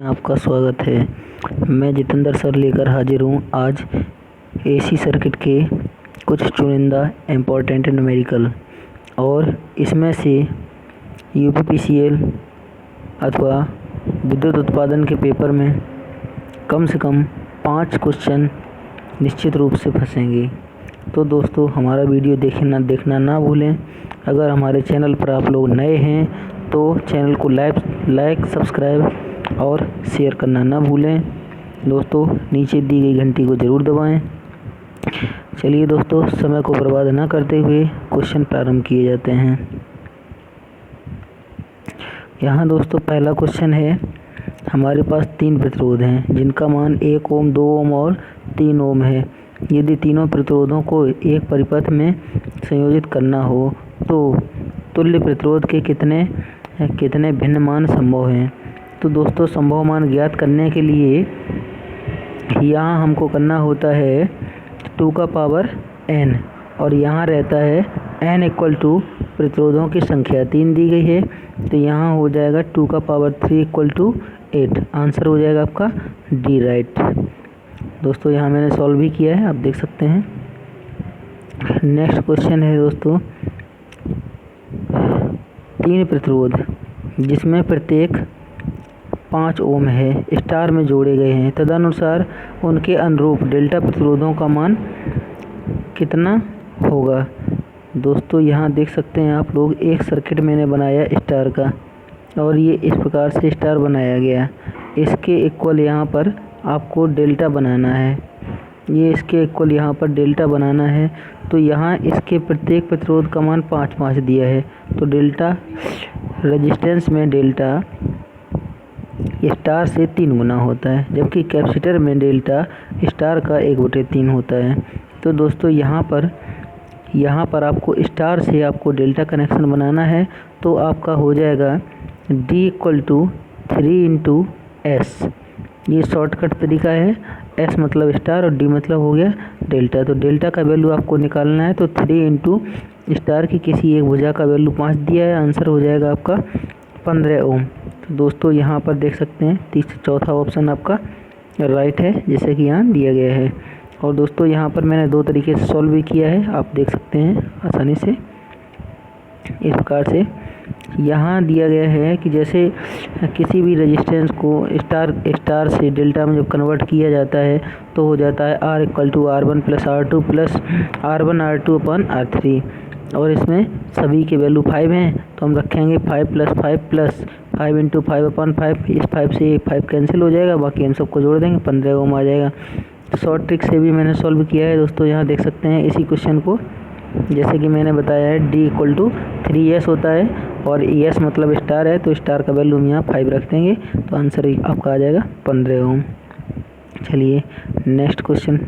आपका स्वागत है। मैं जितेंद्र सर लेकर हाजिर हूँ आज एसी सर्किट के कुछ चुनिंदा इम्पोर्टेंट न्यूमेरिकल और इसमें से यूपीपीसीएल अथवा विद्युत उत्पादन के पेपर में कम से कम 5 क्वेश्चन निश्चित रूप से फंसेंगे। तो दोस्तों हमारा वीडियो देखना ना भूलें। अगर हमारे चैनल पर आप लोग नए हैं तो चैनल को लाइक सब्सक्राइब और शेयर करना ना भूलें। दोस्तों नीचे दी गई घंटी को ज़रूर दबाएं। चलिए दोस्तों समय को बर्बाद ना करते हुए क्वेश्चन प्रारंभ किए जाते हैं। यहाँ दोस्तों पहला क्वेश्चन है, हमारे पास 3 प्रतिरोध हैं जिनका मान 1 ओम 2 ओम और 3 ओम है। यदि तीनों प्रतिरोधों को एक परिपथ में संयोजित करना हो तो तुल्य प्रतिरोध के कितने भिन्न मान संभव हैं। तो दोस्तों संभव मान ज्ञात करने के लिए यहाँ हमको करना होता है 2 का पावर n और यहाँ रहता है n इक्वल टू प्रतिरोधों की संख्या 3 दी गई है, तो यहाँ हो जाएगा 2 का पावर 3 इक्वल टू 8। आंसर हो जाएगा आपका डी राइट। दोस्तों यहाँ मैंने सॉल्व भी किया है, आप देख सकते हैं। नेक्स्ट क्वेश्चन है दोस्तों, 3 प्रतिरोध जिसमें प्रत्येक 5 ओम है स्टार में जोड़े गए हैं, तदनुसार उनके अनुरूप डेल्टा प्रतिरोधों का मान कितना होगा। दोस्तों यहाँ देख सकते हैं आप लोग, एक सर्किट मैंने बनाया स्टार का और ये इस प्रकार से स्टार बनाया गया। इसके इक्वल यहाँ पर आपको डेल्टा बनाना है, ये इसके इक्वल यहाँ पर डेल्टा बनाना है। तो यहाँ इसके प्रत्येक प्रतिरोध का मान 5 दिया है, तो डेल्टा रेजिस्टेंस में डेल्टा स्टार से 3 गुना होता है, जबकि कैपेसिटर में डेल्टा स्टार का 1/3 होता है। तो दोस्तों यहाँ पर आपको स्टार से आपको डेल्टा कनेक्शन बनाना है, तो आपका हो जाएगा D इक्वल टू 3 × S। ये शॉर्टकट तरीका है। S मतलब स्टार और D मतलब हो गया डेल्टा। तो डेल्टा का वैल्यू आपको निकालना है, तो 3 × स्टार की किसी एक भुजा का वैल्यू 5 दिया है। आंसर हो जाएगा आपका 15 ओम। तो दोस्तों यहाँ पर देख सकते हैं चौथा ऑप्शन आपका राइट है, जैसे कि यहाँ दिया गया है। और दोस्तों यहाँ पर मैंने 2 तरीके से सॉल्व भी किया है, आप देख सकते हैं आसानी से। इस प्रकार से यहाँ दिया गया है कि जैसे किसी भी रेजिस्टेंस को स्टार से डेल्टा में जब कन्वर्ट किया जाता है तो हो जाता है R equal to R1 + R2 + R1 R2 / R3। और इसमें सभी के वैल्यू 5 हैं, तो हम रखेंगे 5 + 5 + 5 × 5/5। इस 5 से 5 कैंसिल हो जाएगा, बाकी हम सबको जोड़ देंगे, 15 ओम आ जाएगा। शॉर्ट ट्रिक से भी मैंने सॉल्व किया है दोस्तों। यहाँ देख सकते हैं इसी क्वेश्चन को, जैसे कि मैंने बताया है D इक्वल टू 3S होता है और S मतलब स्टार है, तो स्टार का वैल्यू हम यहाँ 5 रख देंगे, तो आंसर आपका आ जाएगा 15 ओम। चलिए नेक्स्ट क्वेश्चन।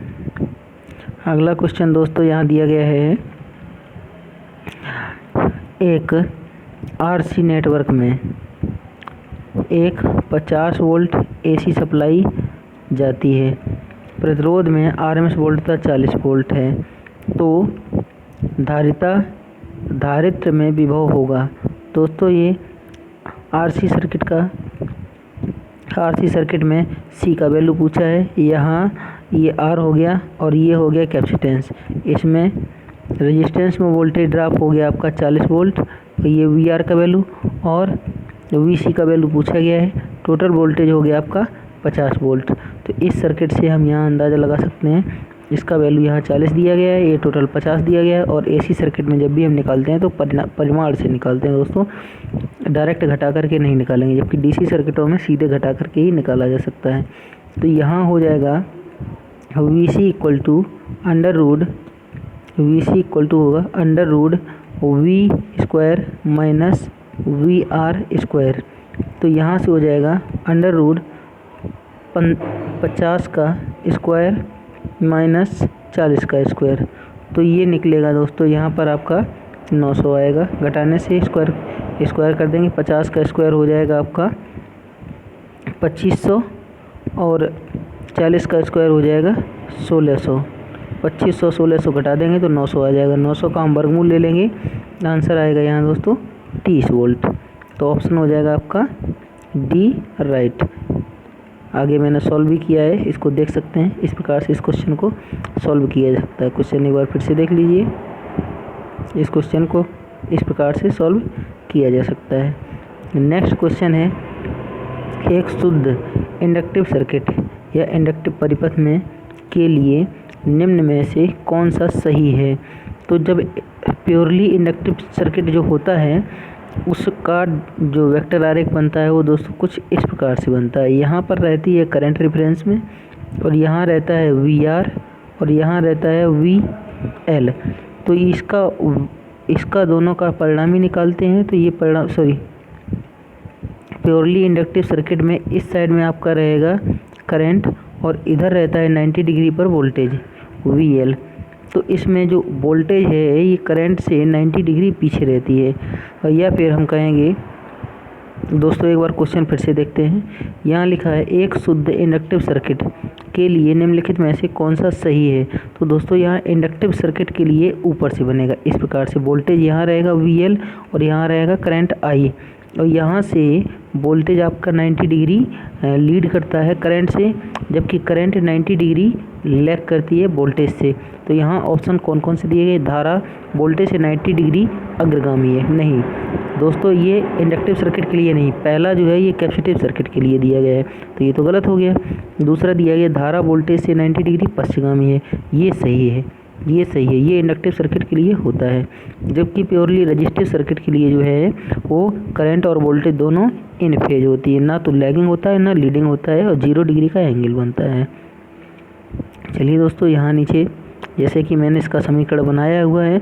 अगला क्वेश्चन दोस्तों यहाँ दिया गया है, एक RC नेटवर्क में एक 50 वोल्ट AC सप्लाई जाती है, प्रतिरोध में RMS वोल्टता 40 वोल्ट है, तो धारित्र में विभव होगा। दोस्तों ये RC सर्किट में C का वैल्यू पूछा है। यहाँ ये R हो गया और ये हो गया कैपेसिटेंस। इसमें रेजिस्टेंस में वोल्टेज ड्रॉप हो गया आपका 40 वोल्ट, तो ये VR का वैल्यू और VC का वैल्यू पूछा गया है। टोटल वोल्टेज हो गया आपका 50 वोल्ट। तो इस सर्किट से हम यहाँ अंदाज़ा लगा सकते हैं, इसका वैल्यू यहाँ 40 दिया गया है, ये टोटल 50 दिया गया है। और AC सर्किट में जब भी हम निकालते हैं तो परिमाण से निकालते हैं दोस्तों, डायरेक्ट घटा करके नहीं निकालेंगे, जबकि DC सर्किटों में सीधे घटा करके ही निकाला जा सकता है। तो यहाँ हो जाएगा VC इक्वल टू √ होगा √V² - VR²। तो यहाँ से हो जाएगा √50 का स्क्वायर - 40 का स्क्वायर, तो ये निकलेगा दोस्तों। यहाँ पर आपका 900 आएगा, घटाने से स्क्वायर कर देंगे। 50 का स्क्वायर हो जाएगा आपका 2500 और 40 का स्क्वायर हो जाएगा 1600। 2500 1600 घटा देंगे तो 900 आ जाएगा। 900 का हम वर्गमूल ले लेंगे, आंसर आएगा यहाँ दोस्तों 30 वोल्ट। तो ऑप्शन हो जाएगा आपका डी राइट। आगे मैंने सॉल्व भी किया है, इसको देख सकते हैं। इस प्रकार से इस क्वेश्चन को सॉल्व किया जा सकता है। क्वेश्चन एक बार फिर से देख लीजिए, इस क्वेश्चन को इस प्रकार से सॉल्व किया जा सकता है। नेक्स्ट क्वेश्चन है, एक शुद्ध इंडक्टिव सर्किट या इंडक्टिव परिपथ में के लिए निम्न में से कौन सा सही है। तो जब प्योरली इंडक्टिव सर्किट जो होता है उसका जो वेक्टर आरेख बनता है वो दोस्तों कुछ इस प्रकार से बनता है। यहाँ पर रहती है करंट रेफरेंस में, और यहाँ रहता है VR, और यहाँ रहता है VL। तो इसका दोनों का परिणाम ही निकालते हैं। तो ये परिणाम प्योरली इंडक्टिव सर्किट में इस साइड में आपका रहेगा करंट, और इधर रहता है 90 डिग्री पर वोल्टेज VL। तो इसमें जो वोल्टेज है ये करंट से 90 डिग्री पीछे रहती है। या फिर हम कहेंगे दोस्तों, एक बार क्वेश्चन फिर से देखते हैं। यहाँ लिखा है, एक शुद्ध इंडक्टिव सर्किट के लिए निम्नलिखित में से कौन सा सही है। तो दोस्तों यहाँ इंडक्टिव सर्किट के लिए ऊपर से बनेगा इस प्रकार से, वोल्टेज यहाँ रहेगा VL और यहाँ रहेगा करंट I, और यहाँ से वोल्टेज आपका 90 डिग्री लीड करता है करंट से, जबकि करंट 90 डिग्री लैग करती है वोल्टेज से। तो यहाँ ऑप्शन कौन कौन से दिए गए, धारा वोल्टेज से 90 डिग्री अग्रगामी है। नहीं दोस्तों, ये इंडक्टिव सर्किट के लिए नहीं, पहला जो है ये कैपेसिटिव सर्किट के लिए दिया गया है, तो ये तो गलत हो गया। दूसरा दिया गया धारा वोल्टेज से 90 डिग्री पश्चिमगामी है, ये सही है, ये सही है, ये इंडक्टिव सर्किट के लिए होता है। जबकि प्योरली रजिस्टिव सर्किट के लिए जो है वो करंट और वोल्टेज दोनों इन फेज होती है, ना तो लैगिंग होता है ना लीडिंग होता है, और 0 डिग्री का एंगल बनता है। चलिए दोस्तों, यहाँ नीचे जैसे कि मैंने इसका समीकरण बनाया हुआ है,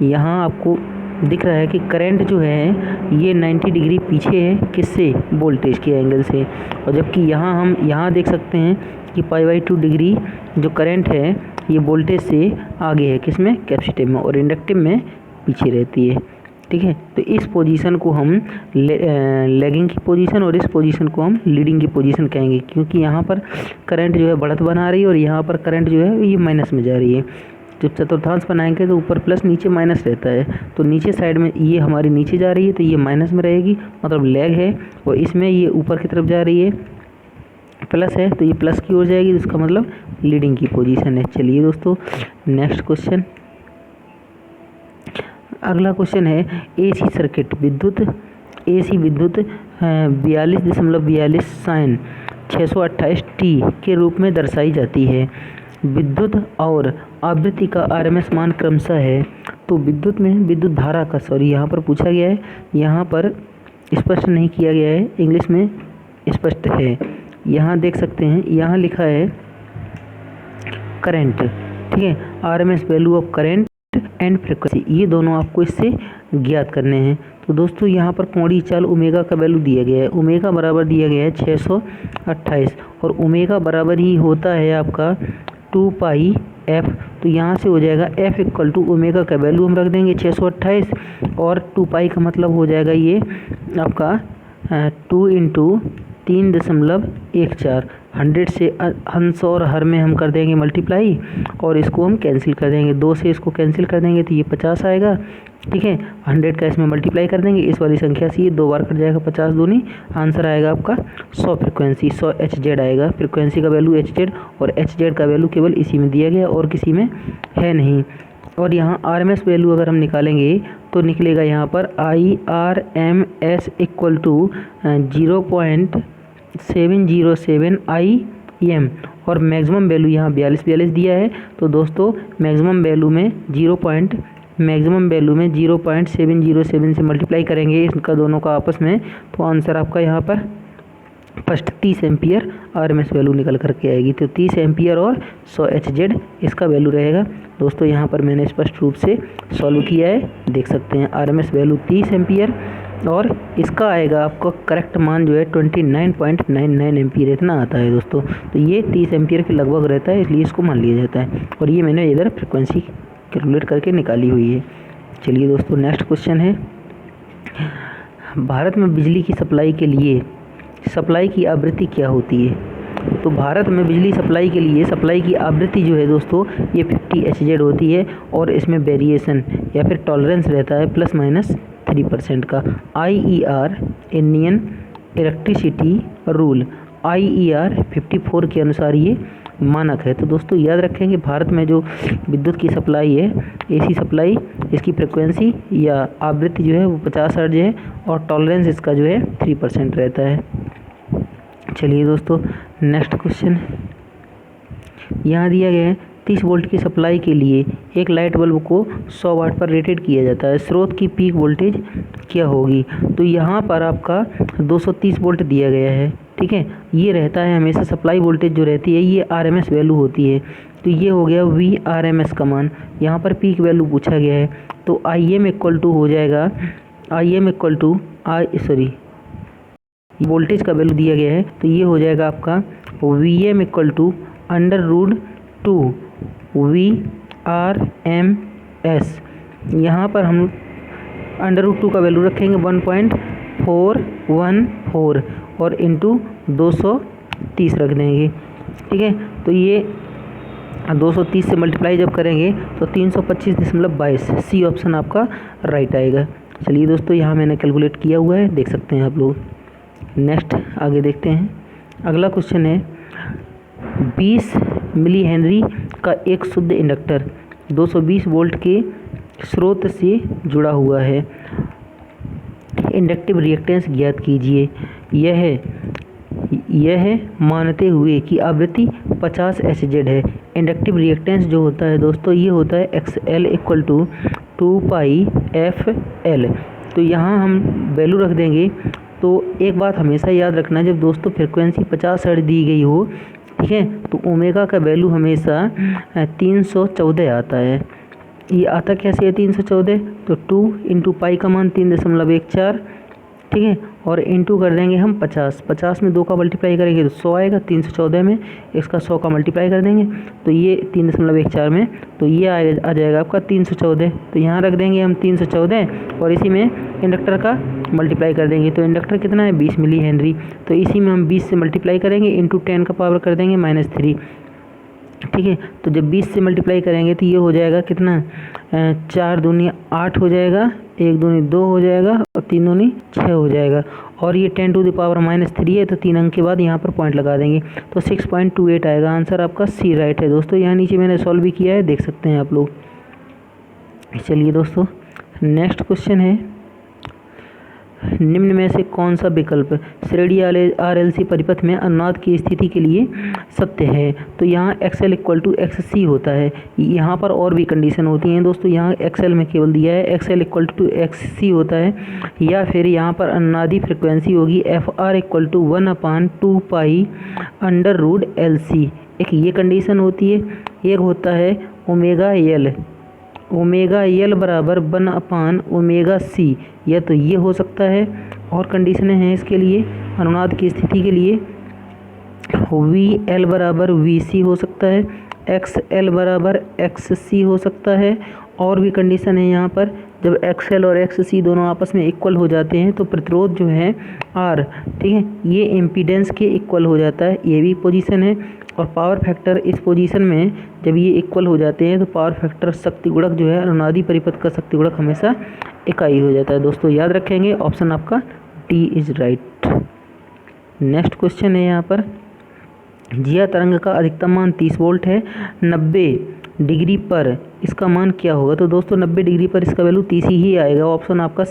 यहाँ आपको दिख रहा है कि करंट जो है ये 90 डिग्री पीछे है, किससे, वोल्टेज के एंगल से। और जबकि यहाँ हम यहाँ देख सकते हैं कि π/2 डिग्री जो करंट है ये वोल्टेज से आगे है, किसमें, कैपेसिटिव में, और इंडक्टिव में पीछे रहती है। ठीक है, तो इस पोजीशन को हम लैगिंग की पोजीशन और इस पोजीशन को हम लीडिंग की पोजीशन कहेंगे, क्योंकि यहाँ पर करंट जो है बढ़त बना रही है और यहाँ पर करंट जो है ये माइनस में जा रही है। जब चतुर्थांश बनाएंगे तो ऊपर प्लस नीचे माइनस रहता है, तो नीचे साइड में ये हमारी नीचे जा रही है तो ये माइनस में रहेगी, मतलब लैग है, और इसमें ये ऊपर की तरफ जा रही है प्लस है, तो ये प्लस की ओर जाएगी, इसका मतलब लीडिंग की पोजीशन है। चलिए दोस्तों, नेक्स्ट क्वेश्चन, अगला क्वेश्चन है, AC सर्किट विद्युत 42.42 साइन 628 t के रूप में दर्शाई जाती है। विद्युत और आवृत्ति का RMS मान क्रमशः है। तो विद्युत में विद्युत धारा का यहाँ पर पूछा गया है, यहाँ पर स्पष्ट नहीं किया गया है, इंग्लिश में स्पष्ट है। यहाँ देख सकते हैं, यहाँ लिखा है करंट, ठीक है, RMS value of current and frequency, ये दोनों आपको इससे ज्ञात करने हैं। तो दोस्तों यहाँ पर कोणीय चाल ओमेगा का वैल्यू दिया गया है, ओमेगा बराबर दिया गया है 628, और ओमेगा बराबर ही होता है आपका 2πf। तो यहाँ से हो जाएगा f इक्वल टू ओमेगा का वैल्यू हम रख देंगे 628, और 2π का मतलब हो जाएगा ये आपका 2 × 3.14, 100 से अंश और हर में हम कर देंगे मल्टीप्लाई, और इसको हम कैंसिल कर देंगे, 2 से इसको कैंसिल कर देंगे तो ये 50 आएगा। ठीक है, 100 का इसमें मल्टीप्लाई कर देंगे, इस वाली संख्या से ये 2 बार कट जाएगा, 50 दूनी, आंसर आएगा आपका 100 फ्रिक्वेंसी, 100 Hz आएगा। फ्रिक्वेंसी का वैल्यू Hz, और Hz का वैल्यू केवल इसी में दिया गया और किसी में है नहीं। और यहाँ RMS वैल्यू अगर हम निकालेंगे तो निकलेगा यहाँ पर IRMS इक्वल टू 0.707 IM, और मैक्सिमम वैल्यू यहाँ 42 दिया है। तो दोस्तों मैक्सिमम वैल्यू में 0.707 से मल्टीप्लाई करेंगे इनका दोनों का आपस में, तो आंसर आपका यहाँ पर फर्स्ट 30 एम्पियर RMS वैल्यू निकल करके आएगी। तो 30 एम्पियर और 100 Hz इसका वैल्यू रहेगा। दोस्तों यहाँ पर मैंने स्पष्ट रूप से सॉल्व किया है, देख सकते हैं RMS वैल्यू 30 एम्पियर, और इसका आएगा आपको करेक्ट मान जो है 29.99 एम्पियर इतना आता है दोस्तों। तो ये 30 एम्पियर के लगभग रहता है, इसलिए इसको मान लिया जाता है, और ये मैंने इधर फ्रिक्वेंसी कैलकुलेट करके निकाली हुई है। चलिए दोस्तों, नेक्स्ट क्वेश्चन है, भारत में बिजली की सप्लाई के लिए सप्लाई की आवृत्ति क्या होती है। तो भारत में बिजली सप्लाई के लिए सप्लाई की आवृत्ति जो है दोस्तों ये 50 Hz होती है, और इसमें वेरिएशन या फिर टॉलरेंस रहता है ±3% का। IER Indian electricity rule IER 54 के अनुसार ये मानक है। तो दोस्तों याद रखेंगे भारत में जो विद्युत की सप्लाई है, AC सप्लाई, इसकी फ्रिक्वेंसी या आवृत्ति जो है वो 50 हर्ट्ज है और टॉलरेंस इसका जो है 3% रहता है। चलिए दोस्तों नेक्स्ट क्वेश्चन यहाँ दिया गया है 30 वोल्ट की सप्लाई के लिए एक लाइट बल्ब को 100 वाट पर रेटेड किया जाता है, स्रोत की पीक वोल्टेज क्या होगी। तो यहाँ पर आपका 230 वोल्ट दिया गया है, ठीक है। ये रहता है हमेशा सप्लाई वोल्टेज जो रहती है ये RMS वैल्यू होती है। तो ये हो गया VRMS का मान, यहाँ पर पीक वैल्यू पूछा गया है। तो IM इक्वल टू हो जाएगा, IM इक्वल टू वोल्टेज का वैल्यू दिया गया है तो ये हो जाएगा आपका VM इक्वल टू √2 VRMS। यहाँ पर हम √2 का वैल्यू रखेंगे 1.414 और इंटू 230 रख देंगे, ठीक है। तो ये 230 से मल्टीप्लाई जब करेंगे तो 325.22, सी ऑप्शन आपका राइट आएगा। चलिए दोस्तों यहाँ मैंने कैलकुलेट किया हुआ है, देख सकते हैं आप लोग। नेक्स्ट आगे देखते हैं। अगला क्वेश्चन है 20 मिली हेनरी का एक शुद्ध इंडक्टर 220 वोल्ट के स्रोत से जुड़ा हुआ है, इंडक्टिव रिएक्टेंस ज्ञात कीजिए। यह मानते हुए कि आवृत्ति 50 Hz है। इंडक्टिव रिएक्टेंस जो होता है दोस्तों ये होता है XL इक्वल टू 2πfL। तो यहाँ हम वैल्यू रख देंगे। तो एक बात हमेशा याद रखना, जब दोस्तों फ्रिक्वेंसी 50 हर्ट्ज दी गई हो, ठीक है, तो ओमेगा का वैल्यू हमेशा 314 आता है। ये आता कैसे है 314, तो 2 इंटू पाई का मान 3.14, ठीक है, और इंटू कर देंगे हम 50 में 2 का मल्टीप्लाई करेंगे तो 100 आएगा, 314 में इसका 100 का मल्टीप्लाई कर देंगे तो ये 3.14 में, तो ये आ जाएगा आपका 314। तो यहाँ रख देंगे हम 314 और इसी में इंडक्टर का मल्टीप्लाई कर देंगे। तो इंडक्टर कितना है 20 मिली हेनरी, तो इसी में हम 20 से मल्टीप्लाई करेंगे, इंटू 10 का पावर कर देंगे -3, ठीक है। तो जब 20 से मल्टीप्लाई करेंगे तो ये हो जाएगा कितना, 4 दूनी 8 हो जाएगा, 1 दूनी 2 हो जाएगा और 3 दूनी 6 हो जाएगा। और ये 10 टू द पावर -3 है तो 3 अंक के बाद यहाँ पर पॉइंट लगा देंगे तो 6.28 आएगा। आंसर आपका सी राइट है दोस्तों। यहाँ नीचे मैंने सॉल्व भी किया है, देख सकते हैं आप लोग। चलिए दोस्तों नेक्स्ट क्वेश्चन है, निम्न में से कौन सा विकल्प श्रेणी RLC परिपथ में अनुनाद की स्थिति के लिए सत्य है। तो यहाँ XL इक्वल टू XC होता है। यहाँ पर और भी कंडीशन होती हैं दोस्तों, यहाँ XL में केवल दिया है XL इक्वल टू XC होता है, या फिर यहाँ पर अनुनादी फ्रिक्वेंसी होगी FR इक्वल टू 1/2π√LC। एक ये कंडीशन होती है, एक होता है ओमेगा एल बराबर 1/ωc, या तो ये हो सकता है। और कंडीशनें हैं इसके लिए, अनुनाद की स्थिति के लिए VL बराबर VC हो सकता है, XL बराबर XC हो सकता है। और भी कंडीशन है यहाँ पर, जब XL और XC दोनों आपस में इक्वल हो जाते हैं तो प्रतिरोध जो है R, ठीक है, ये इम्पीडेंस के इक्वल हो जाता है, ये भी पोजीशन है। और पावर फैक्टर इस पोजीशन में जब ये इक्वल हो जाते हैं तो पावर फैक्टर शक्ति गुणक जो है अनुनादी परिपथ का शक्ति गुणक हमेशा इकाई हो जाता है। दोस्तों याद रखेंगे, ऑप्शन आपका D is right. Next question है यहाँ पर, जिया तरंग का अधिकतम मान 30 वोल्ट है, 90 डिग्री पर इसका मान क्या होगा। तो दोस्तों 90 डिग्री पर इसका वैल्यू 30 ही आएगा। ऑप्शन आपका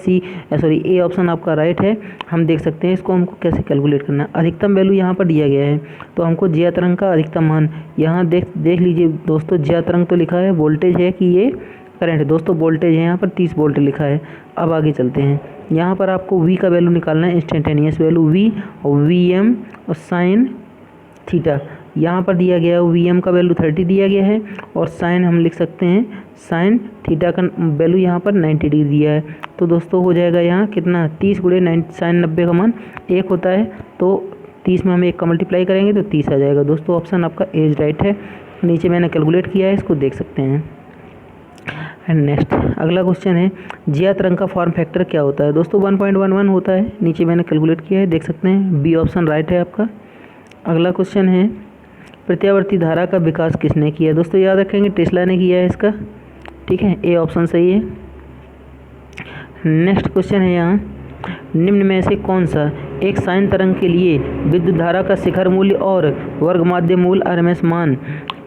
ए ऑप्शन आपका राइट है। हम देख सकते हैं इसको हमको कैसे कैलकुलेट करना है। अधिकतम वैल्यू यहाँ पर दिया गया है तो हमको जिया तरंग का अधिकतम मान यहाँ देख लीजिए दोस्तों, जिया तरंग तो लिखा है, वोल्टेज है कि ये करंट है। दोस्तों वोल्टेज है यहाँ पर 30 वोल्ट लिखा है। अब आगे चलते हैं, यहाँ पर आपको V का वैल्यू निकालना है, इंस्टेंटेनियस वैल्यू V और VM और साइन थीटा यहाँ पर दिया गया है। VM का वैल्यू 30 दिया गया है और साइन हम लिख सकते हैं, साइन थीटा का वैल्यू यहाँ पर 90 डिग्री दिया है। तो दोस्तों हो जाएगा यहाँ कितना, 30 गुणे साइन 90 का मान 1 होता है, तो 30 में हम 1 का मल्टीप्लाई करेंगे तो 30 आ जाएगा। दोस्तों ऑप्शन आपका एज राइट है। नीचे मैंने कैलकुलेट किया है, इसको देख सकते हैं। एंड नेक्स्ट अगला क्वेश्चन है, जिया तरंग का फॉर्म फैक्टर क्या होता है। दोस्तों 1.11 होता है, नीचे मैंने कैलकुलेट किया है, देख सकते हैं। बी ऑप्शन राइट है आपका। अगला क्वेश्चन है, प्रत्यावर्ती धारा का विकास किसने किया। दोस्तों याद रखेंगे टेस्ला ने किया है इसका, ठीक है, ए ऑप्शन सही है। नेक्स्ट क्वेश्चन है यहाँ, निम्न में से कौन सा एक साइन तरंग के लिए विद्युत धारा का शिखर मूल्य और वर्ग माध्य मूल RMS मान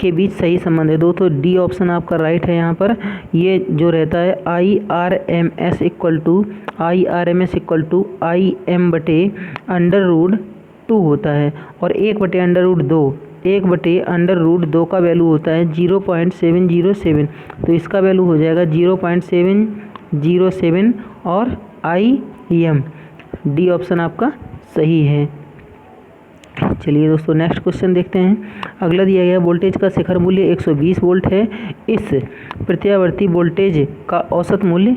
के बीच सही संबंध है। तो डी ऑप्शन आपका राइट है। यहाँ पर ये जो रहता है IRMS इक्वल टू IM बटे √2 होता है और 1/√2 का वैल्यू होता है 0.707। तो इसका वैल्यू हो जाएगा 0.707 और IM डी ऑप्शन आपका सही है। चलिए दोस्तों नेक्स्ट क्वेश्चन देखते हैं। अगला दिया गया वोल्टेज का शिखर मूल्य 120 वोल्ट है। इस प्रत्यावर्ती वोल्टेज का औसत मूल्य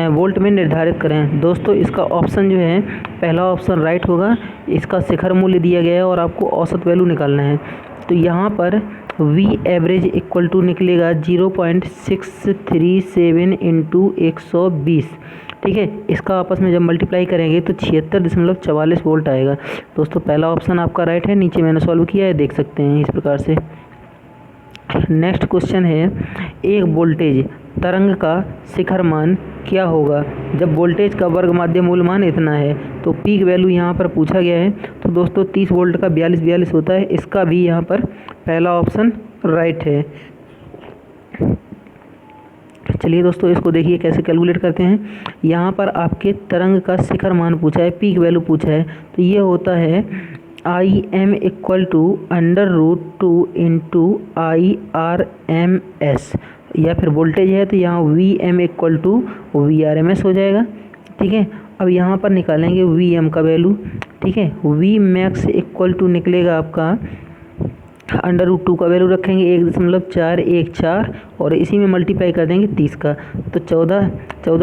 वोल्ट में निर्धारित करें। दोस्तों इसका ऑप्शन जो है पहला ऑप्शन राइट होगा। इसका शिखर मूल्य दिया गया है और आपको औसत वैल्यू निकालना है। तो यहाँ पर V एवरेज इक्वल टू निकलेगा 0.637 इंटू 120। ठीक है, इसका आपस में जब मल्टीप्लाई करेंगे तो 76.44 वोल्ट आएगा। दोस्तों पहला ऑप्शन आपका राइट है। नीचे मैंने सॉल्व किया है, देख सकते हैं इस प्रकार से। नेक्स्ट क्वेश्चन है, एक वोल्टेज तरंग का शिखर मान क्या होगा जब वोल्टेज का वर्ग माध्य मूल मान इतना है। तो पीक वैल्यू यहाँ पर पूछा गया है। तो दोस्तों 30 वोल्ट का 42 होता है। इसका भी यहाँ पर पहला ऑप्शन राइट है। चलिए दोस्तों इसको देखिए कैसे कैलकुलेट करते हैं। यहाँ पर आपके तरंग का शिखर मान पूछा है, पीक वैल्यू पूछा है। तो ये होता है IM equal to √2 into IRMS, या फिर वोल्टेज है तो यहाँ VM इक्वल टू VRMS हो जाएगा। ठीक है, अब यहाँ पर निकालेंगे VM का वैल्यू। ठीक है, Vmax इक्वल टू निकलेगा आपका √2 का वैल्यू रखेंगे 1.414 और इसी में मल्टीप्लाई कर देंगे 30 का। तो 14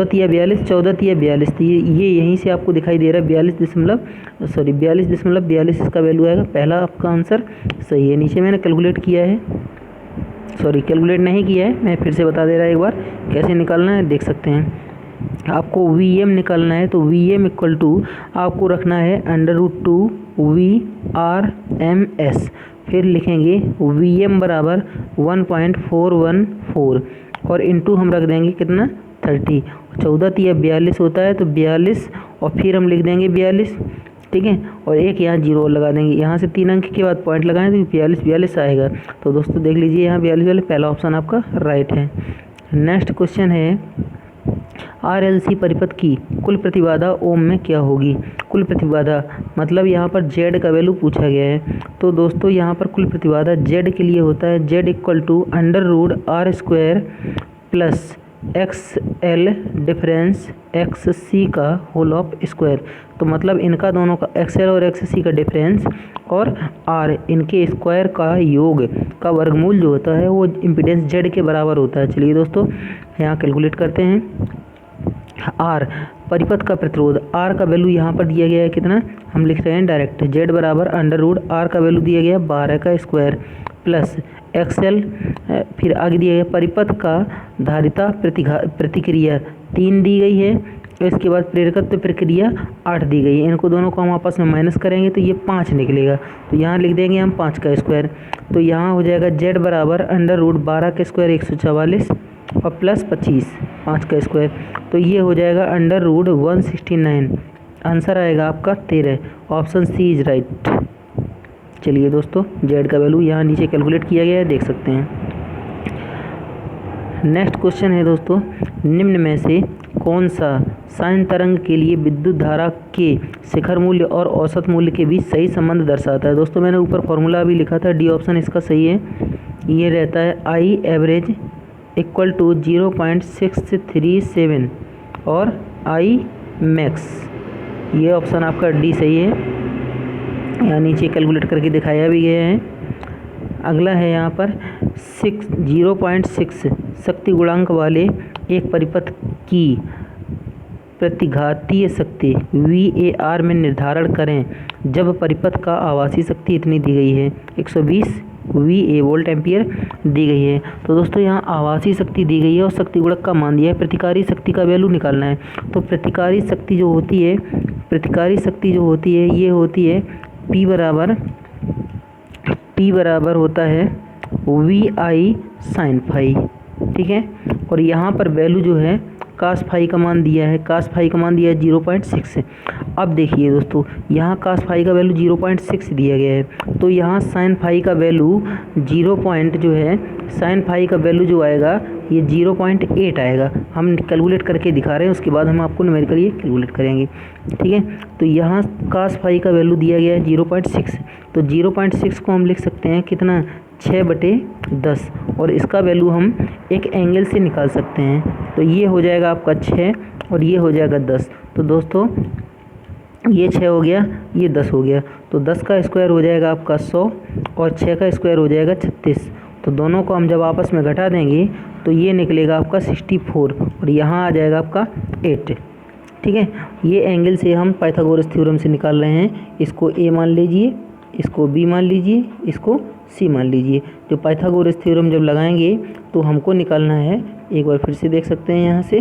तिया 42 तो ये यहीं से आपको दिखाई दे रहा है 42.42 इसका वैल्यू आएगा। पहला आपका आंसर सही है। नीचे मैंने कैलकुलेट किया है, कैलकुलेट नहीं किया है, मैं फिर से बता दे रहा एक बार कैसे निकालना है, देख सकते हैं। आपको VM निकालना है तो VM इक्वल टू आपको रखना है √2 VRMS, फिर लिखेंगे VM बराबर 1.414 और इंटू हम रख देंगे कितना 30। 14 तिया 42 होता है तो 42 और फिर हम लिख देंगे 42। ठीक है, और एक यहाँ जीरो लगा देंगे। यहाँ से 3 अंक के बाद पॉइंट लगाएं तो 42 आएगा। तो दोस्तों देख लीजिए यहाँ 42 पहला ऑप्शन आपका राइट है। नेक्स्ट क्वेश्चन है, RLC परिपथ की कुल प्रतिबाधा ओम में क्या होगी। कुल प्रतिबाधा मतलब यहाँ पर Z का वैल्यू पूछा गया है। तो दोस्तों यहाँ पर कुल प्रतिबाधा Z के लिए होता है Z equal to √R² plus XL difference XC का होल ऑफ स्क्वायर। तो मतलब इनका दोनों का XL और XC का डिफरेंस और R इनके स्क्वायर का योग का वर्गमूल जो होता है वो इम्पीडेंस Z के बराबर होता है। चलिए दोस्तों यहाँ कैलकुलेट करते हैं। R परिपथ का प्रतिरोध, R का वैल्यू यहाँ पर दिया गया है कितना, हम लिख रहे हैं डायरेक्ट Z बराबर √R का वैल्यू दिया गया 12 का स्क्वायर प्लस XL, फिर आगे दिया गया परिपथ का धारिता प्रतिक्रिया 3 दी गई है। इसके बाद प्रेरकत्व प्रक्रिया 8 दी गई है। इनको दोनों को हम आपस में माइनस करेंगे तो ये 5 निकलेगा। तो यहाँ लिख देंगे हम 5 का स्क्वायर। तो यहाँ हो जाएगा Z बराबर √12 का स्क्वायर 144 और प्लस 25 5 का स्क्वायर। तो ये हो जाएगा √169। आंसर आएगा आपका 13। Option C is right. चलिए दोस्तों Z का वैल्यू यहाँ नीचे कैलकुलेट किया गया है, देख सकते हैं। नेक्स्ट क्वेश्चन है दोस्तों, निम्न में से कौन सा साइन तरंग के लिए विद्युत धारा के शिखर मूल्य और औसत मूल्य के बीच सही संबंध दर्शाता है। दोस्तों मैंने ऊपर फॉर्मूला भी लिखा था, डी ऑप्शन इसका सही है। ये रहता है I एवरेज इक्वल टू 0.637 और I मैक्स, ये ऑप्शन आपका डी सही है। यहाँ नीचे कैलकुलेट करके दिखाया भी गया है। अगला है यहाँ पर 0.6 शक्ति गुणांक वाले एक परिपथ की प्रतिघातीय शक्ति VAR में निर्धारण करें जब परिपथ का आवासीय शक्ति इतनी दी गई है 120 VA वोल्ट एम्पियर दी गई है। तो दोस्तों यहाँ आवासीय शक्ति दी गई है और शक्ति गुणक का मान दिया है। प्रतिकारी शक्ति का वैल्यू निकालना है। तो प्रतिकारी शक्ति जो होती है ये होती है P बराबर होता है VI साइन फाई। ठीक है, और यहाँ पर वैल्यू जो है कास फाई का मान दिया है 0.6। अब देखिए दोस्तों, यहाँ कास फाई का वैल्यू 0.6 दिया गया है, तो यहाँ साइन फाई का वैल्यू 0 पॉइंट जो है, साइन फाई का वैल्यू जो आएगा ये 0.8 आएगा। हम कैलकुलेट करके दिखा रहे हैं, उसके बाद हम आपको न्यूमेरिकली कैलकुलेट करेंगे, ठीक है। तो यहाँ कास फाई का वैल्यू दिया गया है 0.6, तो 0.6 को हम लिख सकते हैं कितना, 6/10, और इसका वैल्यू हम एक एंगल से निकाल सकते हैं। तो ये हो जाएगा आपका 6 और ये हो जाएगा 10। तो दोस्तों ये 6 हो गया, ये 10 हो गया, तो 10 का स्क्वायर हो जाएगा आपका 100 और 6 का स्क्वायर हो जाएगा 36। तो दोनों को हम जब आपस में घटा देंगे तो ये निकलेगा आपका 64 और यहाँ आ जाएगा आपका 8, ठीक है। ये एंगल से हम पाइथागोरस थ्योरम से निकाल रहे हैं। इसको ए मान लीजिए, इसको बी मान लीजिए, इसको सी मान लीजिए। जो पाइथागोरस थ्योरम जब लगाएंगे तो हमको निकालना है, एक बार फिर से देख सकते हैं, यहाँ से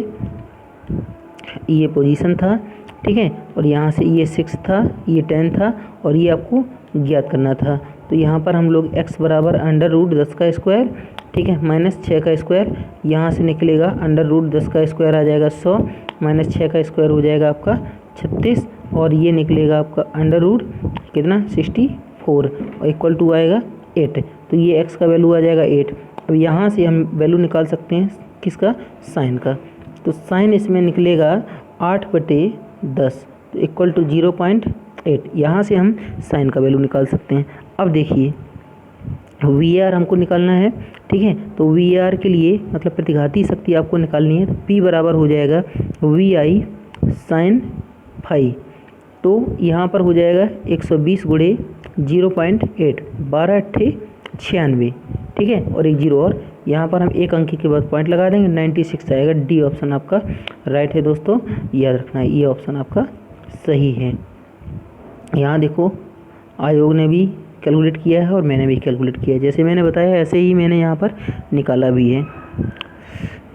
ये पोजीशन था, ठीक है, और यहाँ से ये 6 था, ये 10 था और ये आपको ज्ञात करना था। तो यहाँ पर हम लोग x बराबर √10 का स्क्वायर, ठीक है, माइनस 6 का स्क्वायर, यहाँ से निकलेगा √10 का स्क्वायर आ जाएगा 100, माइनस 6 का स्क्वायर हो जाएगा आपका 36 और ये निकलेगा आपका √ कितना 64 और इक्वल टू आएगा 8। तो ये x का वैल्यू आ जाएगा 8। अब यहाँ से हम वैल्यू निकाल सकते हैं किसका, साइन का। तो साइन इसमें निकलेगा 8/10, तो इक्वल टू 0.8। यहाँ से हम साइन का वैल्यू निकाल सकते हैं। अब देखिए VR हमको निकालना है, ठीक है। तो VR के लिए मतलब प्रतिघाती शक्ति आपको निकालनी है, तो P बराबर हो जाएगा VI साइन फाई। तो यहाँ पर हो जाएगा 120 गुणे 0.8, 12×8 96, ठीक है, और एक जीरो और यहाँ पर हम एक अंक के बाद पॉइंट लगा देंगे, 96 आएगा। डी ऑप्शन आपका राइट है दोस्तों, याद रखना है, ये ऑप्शन आपका सही है। यहाँ देखो आयोग ने भी कैलकुलेट किया है और मैंने भी कैलकुलेट किया है, जैसे मैंने बताया ऐसे ही मैंने यहाँ पर निकाला भी है।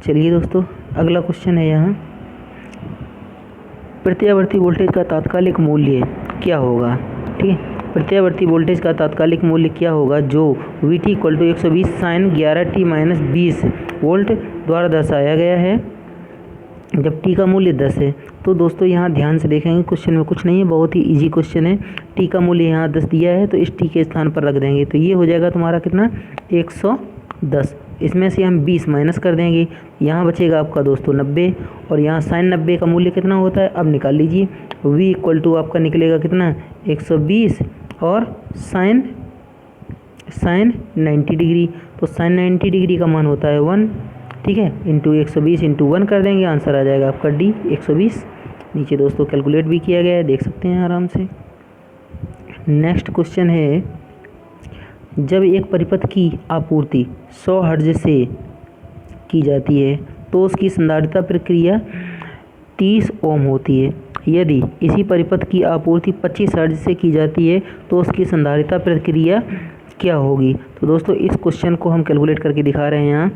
चलिए दोस्तों अगला क्वेश्चन है, यहाँ प्रत्यावर्ती वोल्टेज का तात्कालिक मूल्य क्या होगा, ठीक है। प्रत्यावर्ती वोल्टेज का तात्कालिक मूल्य क्या होगा जो VT = 120 साइन 11t - 20 वोल्ट द्वारा दर्शाया गया है जब t का मूल्य 10 है। तो दोस्तों यहाँ ध्यान से देखेंगे, क्वेश्चन में कुछ नहीं है, बहुत ही इजी क्वेश्चन है। t का मूल्य यहाँ 10 दिया है तो इस t के स्थान पर रख देंगे, तो ये हो जाएगा तुम्हारा कितना 110। इसमें से हम 20 माइनस कर देंगे, यहाँ बचेगा आपका दोस्तों 90 और यहाँ साइन 90 का मूल्य कितना होता है, अब निकाल लीजिए। v = आपका निकलेगा कितना 120 और साइन 90 डिग्री, तो साइन 90 डिग्री का मान होता है 1, ठीक है, इंटू 120 इंटू 1 कर देंगे, आंसर आ जाएगा आपका डी 120। नीचे दोस्तों कैलकुलेट भी किया गया है, देख सकते हैं आराम से। नेक्स्ट क्वेश्चन है, जब एक परिपथ की आपूर्ति 100 हर्ट्ज से की जाती है तो उसकी संधारिता प्रक्रिया 30 ओम होती है। यदि इसी परिपथ की आपूर्ति 25 हर्ट्ज से की जाती है तो उसकी संधारिता प्रक्रिया क्या होगी। तो दोस्तों इस क्वेश्चन को हम कैलकुलेट करके दिखा रहे हैं। यहाँ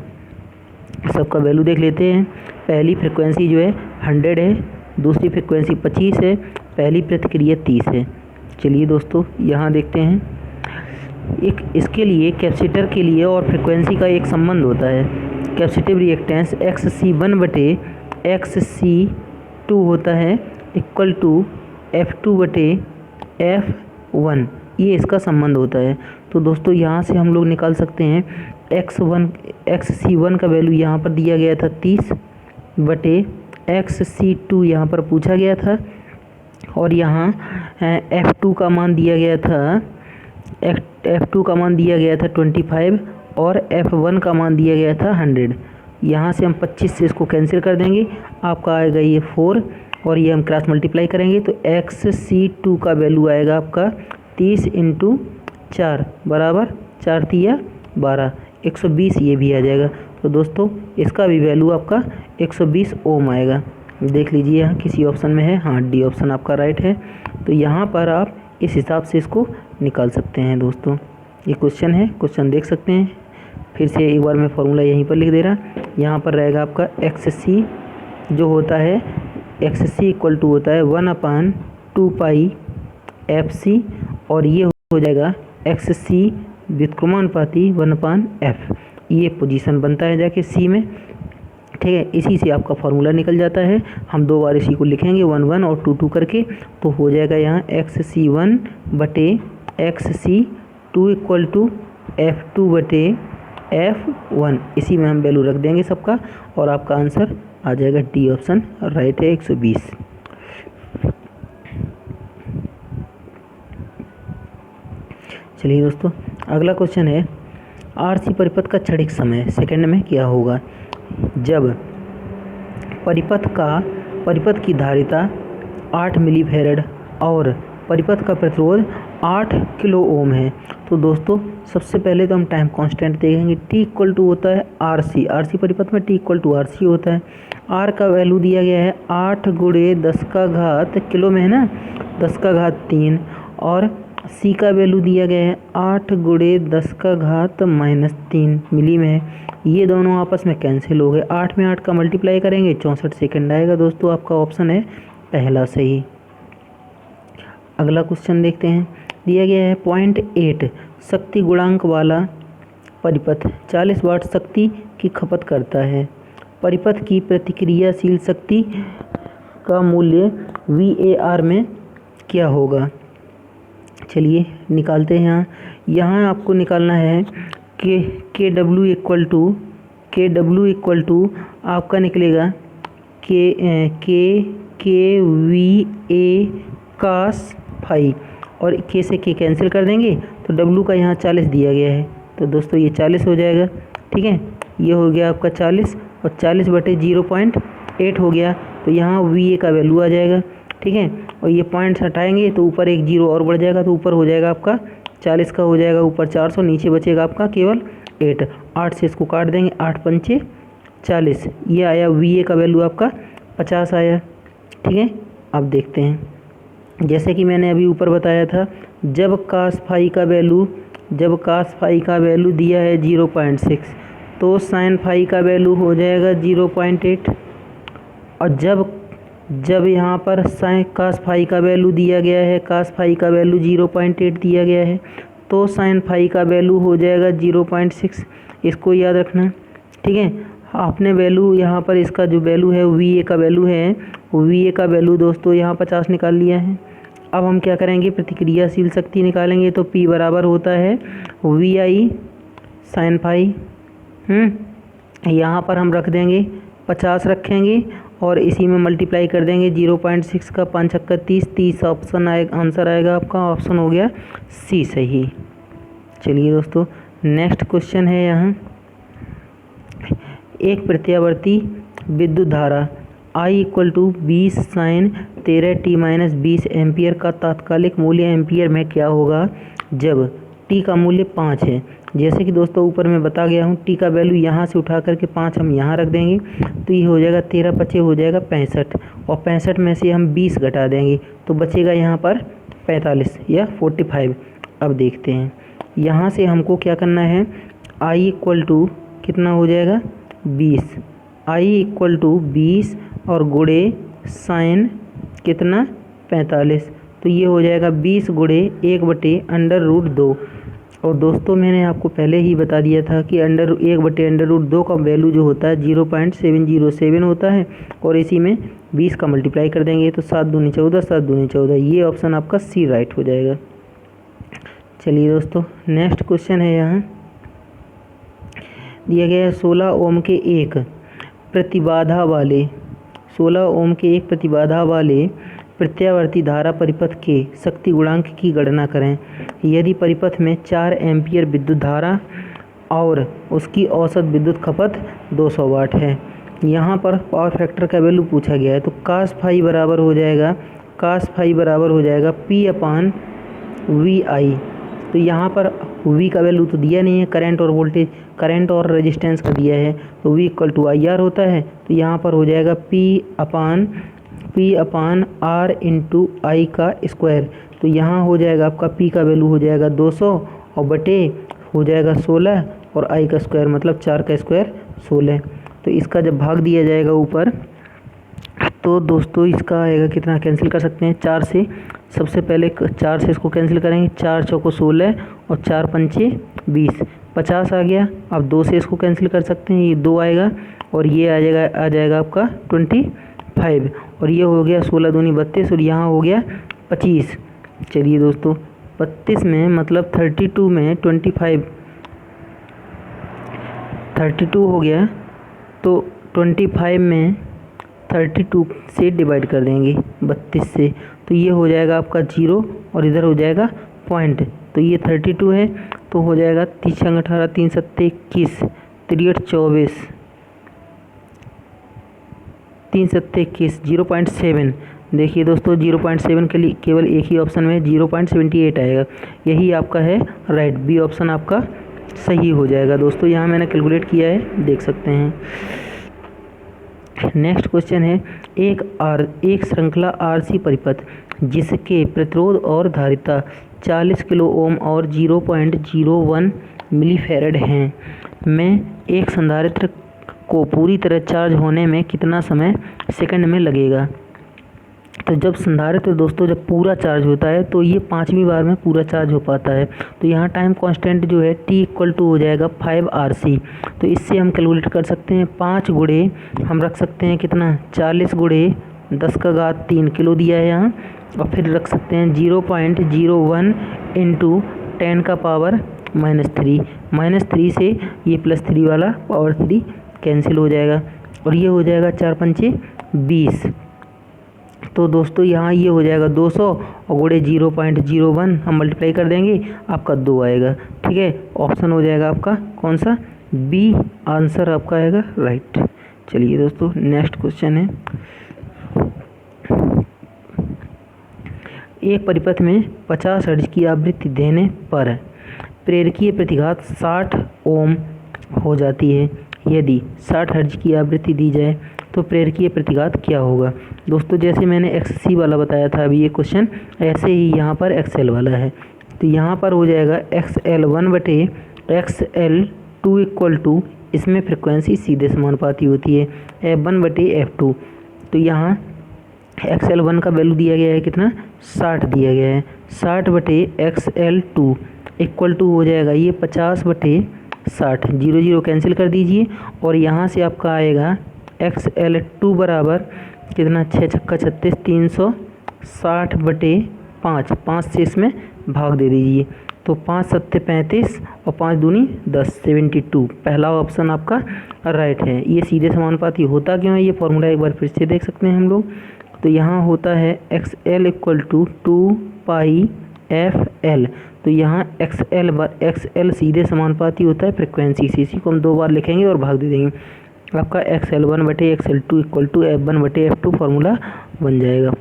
सबका वैल्यू देख लेते हैं। पहली फ्रिक्वेंसी जो है 100 है, दूसरी फ्रिक्वेंसी 25 है, पहली प्रतिक्रिया 30 है। चलिए दोस्तों यहाँ देखते हैं, एक इसके लिए कैपेसिटर के लिए और फ्रिक्वेंसी का एक संबंध होता है। कैपेसिटिव रिएक्टेंस XC1/XC2 होता है इक्वल टू F2/F1, ये इसका संबंध होता है। तो दोस्तों यहाँ से हम लोग निकाल सकते हैं XC1 का वैल्यू यहाँ पर दिया गया था 30/XC2 यहाँ पर पूछा गया था, और यहाँ F2 का मान दिया गया था, F2 का मान दिया गया था 25 और F1 का मान दिया गया था 100। यहाँ से हम 25 से इसको कैंसिल कर देंगे, आपका आएगा ये 4 और ये हम क्रॉस मल्टीप्लाई करेंगे तो XC2 का वैल्यू आएगा आपका 30 × 4 बराबर 4 × 12, 120 ये भी आ जाएगा। तो दोस्तों इसका भी वैल्यू आपका 120 ओम आएगा। देख लीजिए यहाँ किसी ऑप्शन में है, हाँ डी ऑप्शन आपका राइट है। तो यहाँ पर आप इस हिसाब से इसको निकाल सकते हैं। दोस्तों ये क्वेश्चन है, क्वेश्चन देख सकते हैं। फिर से एक बार मैं फॉर्मूला यहीं पर लिख दे रहा, यहाँ पर रहेगा आपका XC जो होता है, XC = होता है 1/2πfc और ये हो जाएगा XC व्युत्क्रमानुपाती 1/f। ये पोजीशन बनता है जाके C में। ठीक है। इसी से आपका फार्मूला निकल जाता है। हम 2 बार इसी को लिखेंगे 1 1 और 2 2 करके, तो हो जाएगा यहाँ XC1 बटे XC2 इक्वल टू F2 बटे F1। इसी में हम वैल्यू रख देंगे सबका और आपका आंसर आ जाएगा डी ऑप्शन राइट है 120। चलिए दोस्तों, अगला क्वेश्चन है आरसी परिपथ का क्षणिक समय सेकंड में क्या होगा जब परिपथ की धारिता 8 मिली फैरड और परिपथ का प्रतिरोध 8 किलो ओम है। तो दोस्तों सबसे पहले तो हम टाइम कांस्टेंट देखेंगे। टी इक्वल टू होता है आरसी परिपथ में टी इक्वल टू आरसी होता है। आर का वैल्यू दिया गया है 8 गुणे 10 का घात किलो में है ना, 10 का घात 3, और सी का वैल्यू दिया गया है 8 गुणे 10 का घात -3 मिली में है। ये दोनों आपस में कैंसिल हो गए। 8 में 8 का मल्टीप्लाई करेंगे 64 सेकंड आएगा। दोस्तों आपका ऑप्शन है पहला सही। अगला क्वेश्चन देखते हैं। दिया गया है 0.8 शक्ति गुणांक वाला परिपथ 40 वाट शक्ति की खपत करता है। परिपथ की प्रतिक्रियाशील शक्ति का मूल्य VAR में क्या होगा। चलिए निकालते हैं। यहाँ आपको निकालना है के डब्ल्यू इक्वल टू आपका निकलेगा के वी ए कास फाई, और के से के कैंसिल कर देंगे तो डब्ल्यू का यहाँ 40 दिया गया है, तो दोस्तों ये 40 हो जाएगा। ठीक है, ये हो गया आपका 40 और 40 बटे 0.8 हो गया, तो यहाँ वी ए का वैल्यू आ जाएगा। ठीक है, और ये पॉइंट्स हटाएंगे तो ऊपर एक 0 और बढ़ जाएगा, तो ऊपर हो जाएगा आपका 40 का हो जाएगा ऊपर 400, नीचे बचेगा आपका केवल 8 से इसको काट देंगे, 8 पंचे 40, ये आया वी ए का वैल्यू आपका 50 आया। ठीक है, अब देखते हैं। जैसे कि मैंने अभी ऊपर बताया था, जब कास फाई का वैल्यू दिया है 0.6 तो साइन फाई का वैल्यू हो जाएगा 0.8, और जब यहाँ पर साइन कास फाई का वैल्यू दिया गया है, कास फाई का वैल्यू 0.8 दिया गया है, तो साइन फाई का वैल्यू हो जाएगा 0.6। इसको याद रखना। ठीक है, आपने वैल्यू यहाँ पर इसका जो वैल्यू है वी ए का वैल्यू है, वी ए का वैल्यू दोस्तों यहाँ 50 निकाल लिया है। अब हम क्या करेंगे, प्रतिक्रियाशील शक्ति निकालेंगे, तो P बराबर होता है VI साइन फाई। यहाँ पर हम रख देंगे 50 रखेंगे और इसी में मल्टीप्लाई कर देंगे 0.6 का 5 छक्का 30 ऑप्शन आएगा, आंसर आएगा आपका ऑप्शन हो गया सी सही। चलिए दोस्तों, नेक्स्ट क्वेश्चन है यहाँ, एक प्रत्यावर्ती विद्युत धारा I equal to 20 sine 13t - 20 ampere का तात्कालिक मूल्य एम्पियर में क्या होगा जब t का मूल्य 5 है। जैसे कि दोस्तों ऊपर मैं बता गया हूँ, t का वैल्यू यहाँ से उठा करके 5 हम यहाँ रख देंगे, तो ये हो जाएगा 13 × 5 हो जाएगा 65, और 65 में से हम 20 घटा देंगे तो बचेगा यहाँ पर 45 या 45। अब देखते हैं, यहाँ से हमको क्या करना है, I इक्वल टू कितना हो जाएगा 20, I इक्वल टू 20 और गुणे साइन कितना 45, तो ये हो जाएगा 20 गुणे 1/√2। और दोस्तों मैंने आपको पहले ही बता दिया था कि 1/√2 का वैल्यू जो होता है 0.707 होता है, और इसी में 20 का मल्टीप्लाई कर देंगे तो 7 दूनी 14, 7 दूनी 14, ये ऑप्शन आपका सी राइट हो जाएगा। चलिए दोस्तों, नेक्स्ट क्वेश्चन है यहाँ दिया गया है 16 ओम के एक प्रतिबाधा वाले प्रत्यावर्ती धारा परिपथ के शक्ति गुणांक की गणना करें। यदि परिपथ में 4 एम्पियर विद्युत धारा और उसकी औसत विद्युत खपत 200 वाट है। यहाँ पर पावर फैक्टर का वैल्यू पूछा गया है, तो कास फाई बराबर हो जाएगा P/VI। तो यहाँ पर V का वैल्यू तो दिया नहीं है, करंट और रेजिस्टेंस का दिया है, तो V इक्वल टू IR होता है, तो यहाँ पर हो जाएगा P/R इंटू I का स्क्वायर। तो यहाँ हो जाएगा आपका P का वैल्यू हो जाएगा 200 और बटे हो जाएगा 16 और I का स्क्वायर मतलब 4 का स्क्वायर 16। तो इसका जब भाग दिया जाएगा ऊपर, तो दोस्तों इसका आएगा कितना, कैंसिल कर सकते हैं 4 से। सबसे पहले 4 से इसको कैंसिल करेंगे, 4 चौको 16 और 4 पंचे 20, 50 आ गया। अब 2 से इसको कैंसिल कर सकते हैं, ये 2 आएगा और ये आ जाएगा आपका 25, और ये हो गया 16 दूनी 32, और यहाँ हो गया 25। चलिए दोस्तों 32 में मतलब 32 में 32 हो गया, तो 25 में 32 से डिवाइड कर देंगे 32 से, तो ये हो जाएगा आपका 0 और इधर हो जाएगा पॉइंट। तो ये 32 है तो हो जाएगा 3 × 18 3 × 7 21 3 × 8 24 3 × 7 21 0.7। देखिए दोस्तों 0.7 के लिए केवल एक ही ऑप्शन में 0.78 आएगा, यही आपका है राइट, बी ऑप्शन आपका सही हो जाएगा। दोस्तों यहाँ मैंने कैलकुलेट किया है, देख सकते हैं। नेक्स्ट क्वेश्चन है, एक श्रृंखला आरसी परिपथ जिसके प्रतिरोध और धारिता 40 किलो ओम और 0.01 मिलीफैरड हैं, में एक संधारित्र को पूरी तरह चार्ज होने में कितना समय सेकंड में लगेगा। तो जब संधारित्र दोस्तों जब पूरा चार्ज होता है तो ये 5वीं बार में पूरा चार्ज हो पाता है। तो यहाँ टाइम कांस्टेंट जो है t = हो जाएगा 5RC। तो इससे हम कैलकुलेट कर सकते हैं 5 गुणे हम रख सकते हैं कितना 40 गुणे 10⁻³ किलो दिया है यहाँ, और फिर रख सकते हैं 0.01 × 10⁻³ -3 से ये +3 वाला पावर 3 कैंसिल हो जाएगा, और ये हो जाएगा 4 × 5 = 20। तो दोस्तों यहाँ ये हो जाएगा 200 और गुणे 0.01 हम मल्टीप्लाई कर देंगे, आपका 2 आएगा। ठीक है, ऑप्शन हो जाएगा आपका कौन सा, बी आंसर आपका आएगा राइट। चलिए दोस्तों नेक्स्ट क्वेश्चन है, एक परिपथ में 50 हर्ट्ज की आवृत्ति देने पर प्रेरकीय प्रतिघात 60 ओम हो जाती है। यदि 60 हर्ट्ज की आवृत्ति दी जाए तो प्रेरकीय प्रतिघात क्या होगा। दोस्तों जैसे मैंने XC वाला बताया था अभी ये क्वेश्चन, ऐसे ही यहाँ पर XL वाला है। तो यहाँ पर हो जाएगा XL1/XL2 = इसमें फ्रिक्वेंसी सीधे समानुपाती होती है F1/F2। तो यहाँ XL1 का वैल्यू दिया गया है कितना 60 दिया गया है, 60/XL2 = हो जाएगा ये 50/60, 0 कैंसिल कर दीजिए, और यहाँ से आपका आएगा XL2 बराबर कितना 6 × 6 = 36 360/5, 5 से इसमें भाग दे दीजिए, तो 5 × 7 = 35 और 5 दूनी 10 72। पहला ऑप्शन आपका राइट है। ये सीधे समानुपाती होता क्यों है, ये फॉर्मूला एक बार फिर से देख सकते हैं हम लोग। तो यहाँ होता है XL = 2πfL। तो यहाँ XL सीधे समानुपाती होता है फ्रिक्वेंसी से, इसी को हम 2 बार लिखेंगे और भाग दे देंगे, आपका XL1/XL2 = F1/F2 फार्मूला बन जाएगा।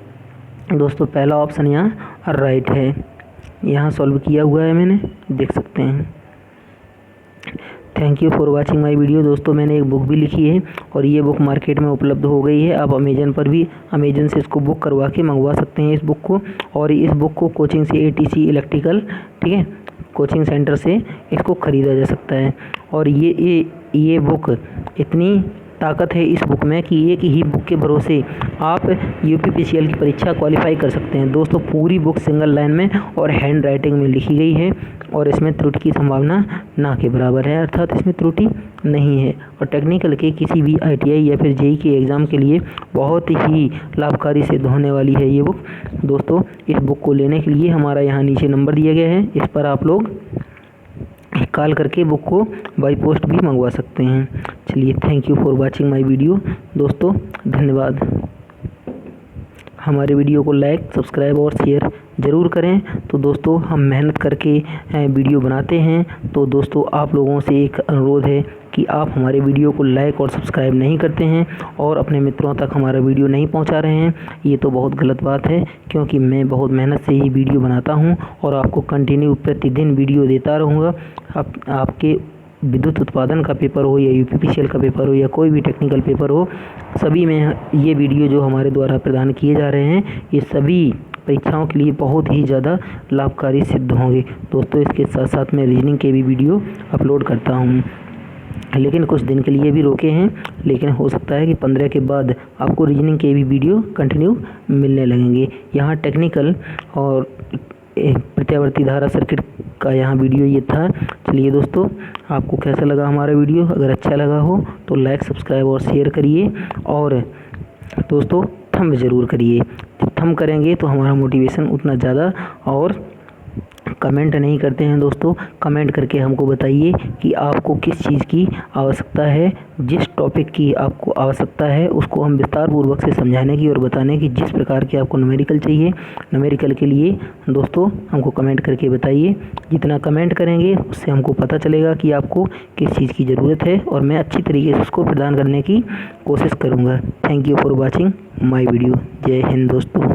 दोस्तों पहला ऑप्शन यहाँ राइट है, यहाँ सॉल्व किया हुआ है मैंने, देख सकते हैं। Thank you for watching my video. दोस्तों मैंने एक बुक भी लिखी है और ये बुक मार्केट में उपलब्ध हो गई है, आप अमेजन से इसको बुक करवा के मंगवा सकते हैं इस बुक को। और इस बुक को कोचिंग से ATC इलेक्ट्रिकल, ठीक है, कोचिंग सेंटर से इसको ख़रीदा जा सकता है। और ये बुक इतनी ताकत है इस बुक में कि एक ही बुक के भरोसे आप UPPCL की परीक्षा क्वालिफाई कर सकते हैं। दोस्तों पूरी बुक सिंगल लाइन में और हैंड राइटिंग में लिखी गई है, और इसमें त्रुटि की संभावना ना के बराबर है, अर्थात इसमें त्रुटि नहीं है। और टेक्निकल के किसी भी ITI या फिर JEE के एग्ज़ाम के लिए बहुत ही लाभकारी सिद्ध होने वाली है ये बुक। दोस्तों इस बुक को लेने के लिए हमारा यहाँ नीचे नंबर दिया गया है, इस पर आप लोग कॉल करके बुक को बाई पोस्ट भी मंगवा सकते हैं। चलिए thank you for watching my video. दोस्तों धन्यवाद। हमारे वीडियो को लाइक, सब्सक्राइब और शेयर ज़रूर करें। तो दोस्तों हम मेहनत करके वीडियो बनाते हैं, तो दोस्तों आप लोगों से एक अनुरोध है कि आप हमारे वीडियो को लाइक और सब्सक्राइब नहीं करते हैं और अपने मित्रों तक हमारा वीडियो नहीं पहुंचा रहे हैं। ये तो बहुत गलत बात है, क्योंकि मैं बहुत मेहनत से ही वीडियो बनाता हूं और आपको कंटिन्यू प्रतिदिन वीडियो देता रहूँगा। आपके विद्युत उत्पादन का पेपर हो या UPPCL का पेपर हो या कोई भी टेक्निकल पेपर हो, सभी में ये वीडियो जो हमारे द्वारा प्रदान किए जा रहे हैं, ये सभी परीक्षाओं के लिए बहुत ही ज़्यादा लाभकारी सिद्ध होंगे। दोस्तों इसके साथ साथ मैं रीजनिंग के भी वीडियो अपलोड करता हूँ, लेकिन कुछ दिन के लिए भी रोके हैं, लेकिन हो सकता है कि 15 के बाद आपको रीजनिंग के भी वीडियो कंटिन्यू मिलने लगेंगे। यहाँ टेक्निकल और प्रत्यावर्ती धारा सर्किट का यहाँ वीडियो ये था। चलिए दोस्तों, आपको कैसा लगा हमारा वीडियो? अगर अच्छा लगा हो तो लाइक, सब्सक्राइब और शेयर करिए, और दोस्तों थंब ज़रूर करिए। जब थंब करेंगे तो हमारा मोटिवेशन उतना ज़्यादा। और कमेंट नहीं करते हैं दोस्तों, कमेंट करके हमको बताइए कि आपको किस चीज़ की आवश्यकता है। जिस टॉपिक की आपको आवश्यकता है उसको हम विस्तार पूर्वक से समझाने की और बताने की। जिस प्रकार के आपको न्यूमेरिकल चाहिए, न्यूमेरिकल के लिए दोस्तों हमको कमेंट करके बताइए। जितना कमेंट करेंगे उससे हमको पता चलेगा कि आपको किस चीज़ की ज़रूरत है, और मैं अच्छी तरीके से उसको प्रदान करने की कोशिश करूँगा। Thank you for watching my video. जय हिंद दोस्तों।